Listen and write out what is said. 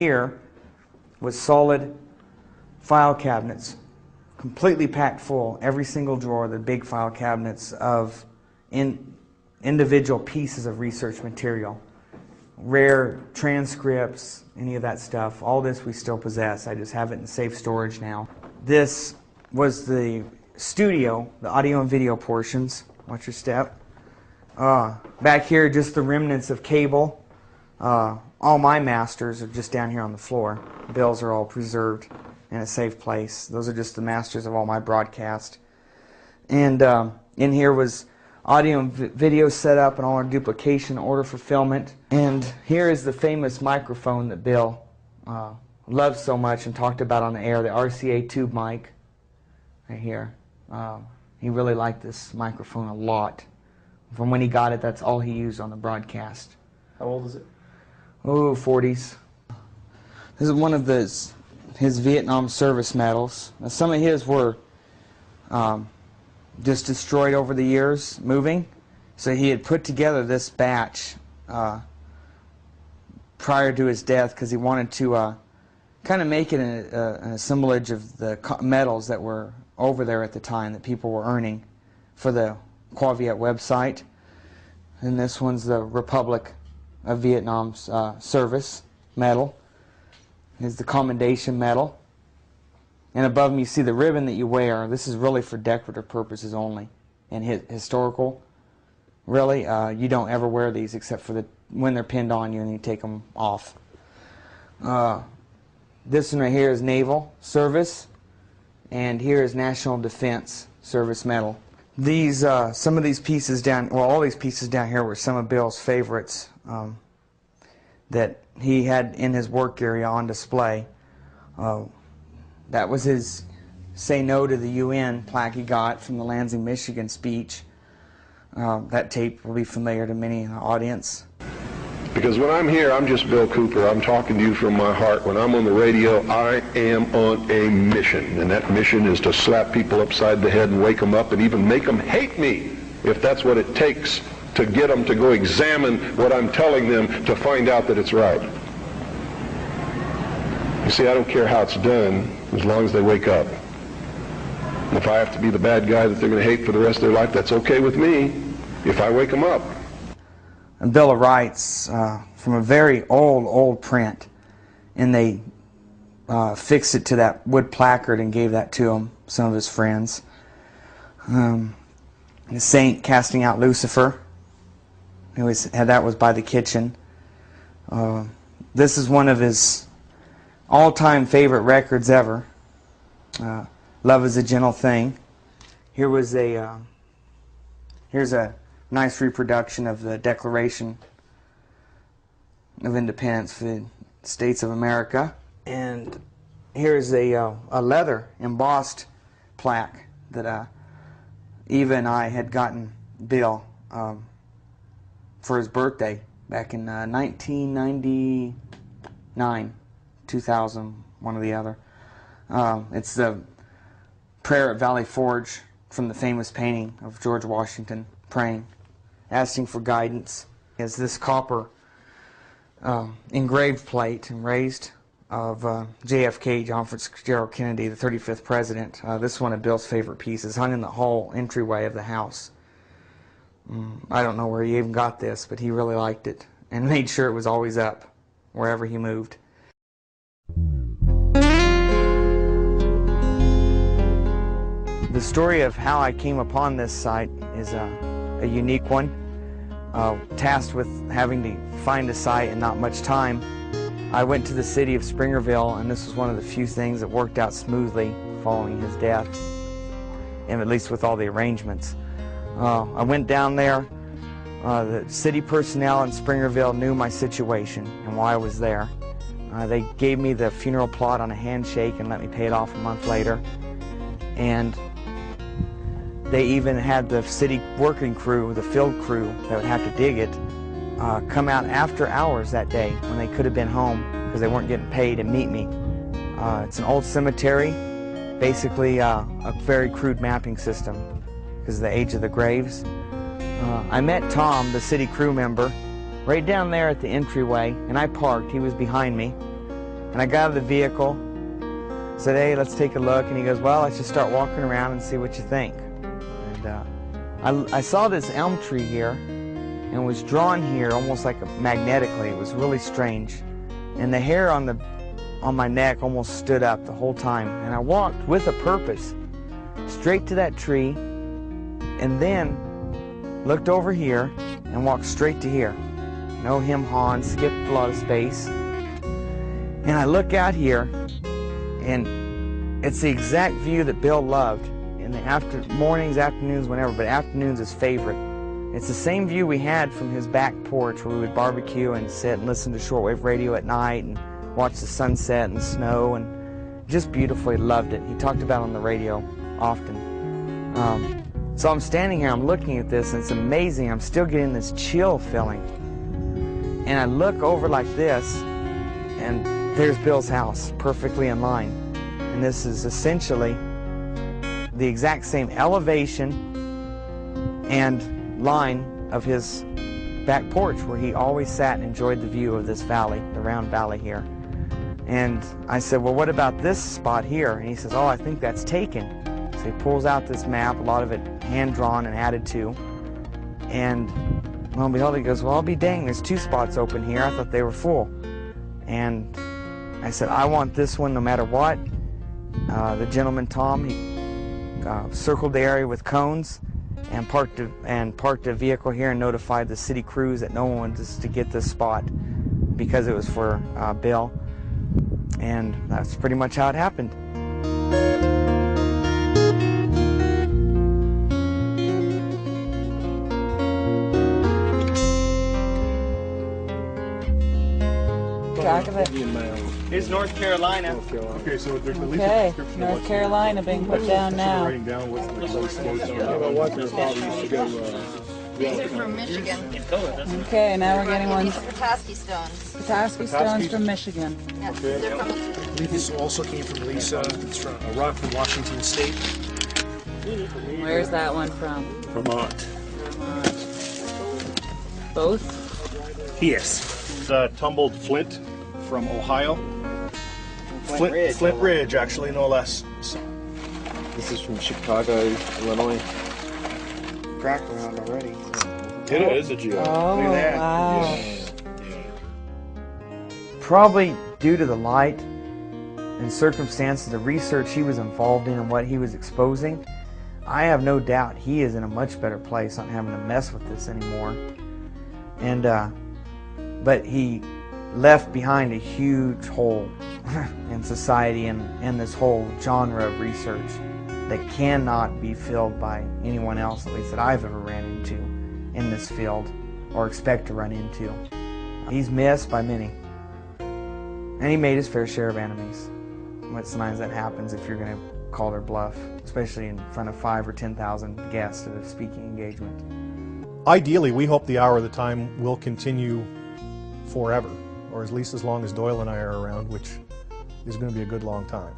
Here was solid file cabinets, completely packed full, every single drawer, the big file cabinets of individual pieces of research material, rare transcripts, any of that stuff. All this we still possess. I just have it in safe storage now. This was the studio, the audio and video portions. Watch your step. Back here, just the remnants of cable. All my masters are just down here on the floor. Bills are all preserved in a safe place. Those are just the masters of all my broadcast. And in here was audio and video setup and all our duplication, order fulfillment. And here is the famous microphone that Bill loved so much and talked about on the air, the RCA tube mic, right here. He really liked this microphone a lot. From when he got it, that's all he used on the broadcast. How old is it? Oh, 40s. This is one of his Vietnam service medals. Now, some of his were just destroyed over the years moving. So he had put together this batch prior to his death because he wanted to kind of make it an assemblage of the medals that were over there at the time that people were earning for the Qua Viet website. And this one's the Republic of Vietnam's service medal. Here's the commendation medal. And above me you see the ribbon that you wear. This is really for decorative purposes only. And historical, really, you don't ever wear these except for when they're pinned on you and you take them off. This one right here is Naval Service. And here is National Defense Service Medal. These, some of these pieces down, well, all these pieces down here were some of Bill's favorites that he had in his work area on display. That was his Say No to the UN plaque he got from the Lansing, Michigan speech. That tape will be familiar to many in the audience. Because when I'm here, I'm just Bill Cooper. I'm talking to you from my heart. When I'm on the radio, I am on a mission. And that mission is to slap people upside the head and wake them up and even make them hate me, if that's what it takes to get them to go examine what I'm telling them to find out that it's right. You see, I don't care how it's done as long as they wake up. And if I have to be the bad guy that they're going to hate for the rest of their life, that's okay with me if I wake them up. And Bill of Rights from a very old print, and they fixed it to that wood placard and gave that to him, some of his friends. The Saint casting out Lucifer, that was by the kitchen. This is one of his all-time favorite records ever. Love is a Gentle Thing. Here was here's a nice reproduction of the Declaration of Independence for the States of America. And here's a leather embossed plaque that Eva and I had gotten Bill for his birthday back in 1999, 2000, one or the other. It's the prayer at Valley Forge from the famous painting of George Washington praying, asking for guidance. Is this copper engraved plate and raised of JFK, John Fitzgerald Kennedy, the 35th president. This is one of Bill's favorite pieces, hung in the hall entryway of the house. I don't know where he even got this, but he really liked it and made sure it was always up wherever he moved. The story of how I came upon this site is a unique one. Tasked with having to find a site and not much time, I went to the city of Springerville, and this was one of the few things that worked out smoothly following his death, and at least with all the arrangements. I went down there. The city personnel in Springerville knew my situation and why I was there. They gave me the funeral plot on a handshake and let me pay it off a month later. And they even had the city working crew, the field crew that would have to dig it, come out after hours that day when they could have been home because they weren't getting paid and meet me. It's an old cemetery, basically a very crude mapping system because of the age of the graves. I met Tom, the city crew member, right down there at the entryway, and I parked. He was behind me, And I got out of the vehicle, said, hey, let's take a look. And he goes, well, let's just start walking around and see what you think. And I saw this elm tree here and was drawn here almost like magnetically. It was really strange. And the hair on my neck almost stood up the whole time. And I walked with a purpose straight to that tree and then looked over here and walked straight to here. No hem-haw, skipped a lot of space. And I look out here, and it's the exact view that Bill loved in the mornings, afternoons, whenever, but afternoons is favorite. It's the same view we had from his back porch where we would barbecue and sit and listen to shortwave radio at night and watch the sunset and the snow, and just beautiful. He loved it. He talked about it on the radio often. So I'm standing here, I'm looking at this, and it's amazing. I'm still getting this chill feeling. And I look over like this, and there's Bill's house, perfectly in line. And this is essentially the exact same elevation and line of his back porch where he always sat and enjoyed the view of this valley, the round valley here. And I said, well, what about this spot here? And he says, oh, I think that's taken. So he pulls out this map, a lot of it hand-drawn and added to. And lo and behold, he goes, well, I'll be dang, there's 2 spots open here. I thought they were full. And I said, I want this one no matter what. The gentleman, Tom, he circled the area with cones and parked a vehicle here and notified the city crews that no one wanted to get this spot because it was for Bill. And that's pretty much how it happened. Track of it. Here's North Carolina. Okay, so there's at least Okay, a description of North what's Carolina being put down now. writing down what's the most close These are from Michigan. Okay, now we're getting ones. Petoskey stones. Petoskey stones from Michigan. Yeah, they're from I believe this also came from Lisa. It's from a rock from Washington State. Where's that one from? Vermont. Both? Yes. Tumbled flint from Ohio. Flint Ridge, actually, no less. This is from Chicago, Illinois. Cracked around already. It is a geo. Oh, Look at that. wow. Probably due to the light and circumstances, the research he was involved in and what he was exposing, I have no doubt he is in a much better place, not having to mess with this anymore. And but he left behind a huge hole in society and this whole genre of research that cannot be filled by anyone else, at least that I've ever ran into in this field or expect to run into. He's missed by many. And he made his fair share of enemies. But sometimes that happens if you're going to call their bluff, especially in front of 5,000 or 10,000 guests at a speaking engagement. Ideally, we hope the Hour of the Time will continue forever, or at least as long as Doyle and I are around, which is going to be a good long time.